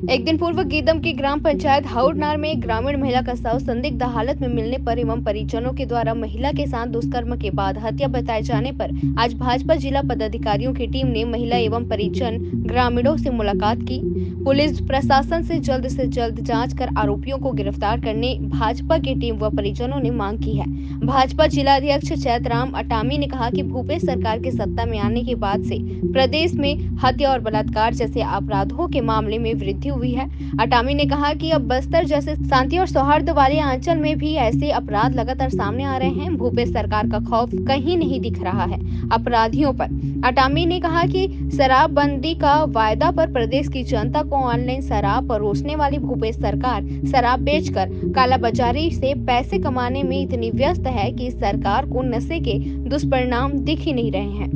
एक दिन पूर्व गीदम की ग्राम पंचायत हाउड़नार में एक ग्रामीण महिला का शव संदिग्ध हालत में मिलने पर एवं परिजनों के द्वारा महिला के साथ दुष्कर्म के बाद हत्या बताए जाने पर आज भाजपा जिला पदाधिकारियों की टीम ने महिला एवं परिजन ग्रामीणों से मुलाकात की। पुलिस प्रशासन से जल्द जांच कर आरोपियों को गिरफ्तार करने भाजपा की टीम व परिजनों ने मांग की है। भाजपा जिला अध्यक्ष चैतराम अटामी ने कहा कि भूपेश सरकार के सत्ता में आने के बाद से प्रदेश में हत्या और बलात्कार जैसे अपराधों के मामले में वृद्धि हुई है। अटामी ने कहा कि अब बस्तर जैसे शांति और सौहार्द वाले अंचल में भी ऐसे अपराध लगातार सामने आ रहे हैं। भूपेश सरकार का खौफ कहीं नहीं दिख रहा है अपराधियों पर। अटामी ने कहा कि शराबबंदी का वायदा पर प्रदेश की जनता को ऑनलाइन शराब परोसने वाली भूपेश सरकार शराब बेचकर कालाबाजारी से पैसे कमाने में इतनी व्यस्त है कि सरकार को नशे के दुष्परिणाम दिख ही नहीं रहे हैं।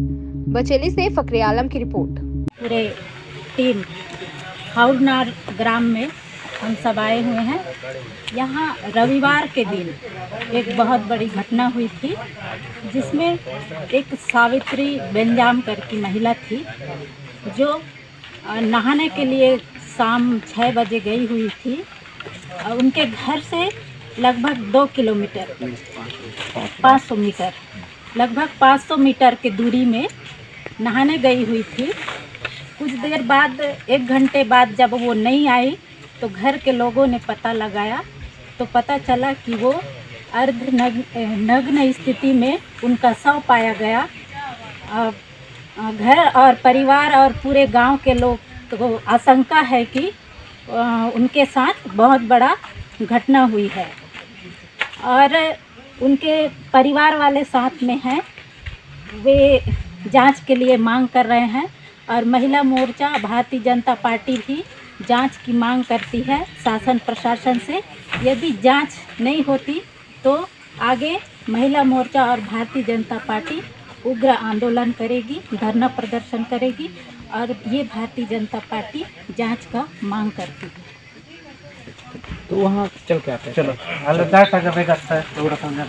बचेली से फकरे आलम की रिपोर्ट। पूरे टीम हाउड़नार ग्राम में हम सब आए हुए हैं। यहाँ रविवार के दिन एक बहुत बड़ी घटना हुई थी, जिसमें एक सावित्री बेंजाम करके महिला थी जो नहाने के लिए शाम 6 बजे गई हुई थी। उनके घर से लगभग 2 किलोमीटर 500 मीटर लगभग 500 मीटर की दूरी में नहाने गई हुई थी। कुछ देर बाद 1 घंटे बाद जब वो नहीं आई तो घर के लोगों ने पता लगाया तो पता चला कि वो नग्न स्थिति में उनका शव पाया गया। घर और परिवार और पूरे गांव के लोग को आशंका है कि उनके साथ बहुत बड़ा घटना हुई है और उनके परिवार वाले साथ में हैं। वे जांच के लिए मांग कर रहे हैं और महिला मोर्चा भारतीय जनता पार्टी भी जांच की मांग करती है शासन प्रशासन से। यदि जांच नहीं होती तो आगे महिला मोर्चा और भारतीय जनता पार्टी उग्र आंदोलन करेगी, धरना प्रदर्शन करेगी और ये भारतीय जनता पार्टी जांच का मांग करती है। तो वहाँ चल के आते हैं। चलो, हाल 10 टका पे करता है, थोड़ा समझा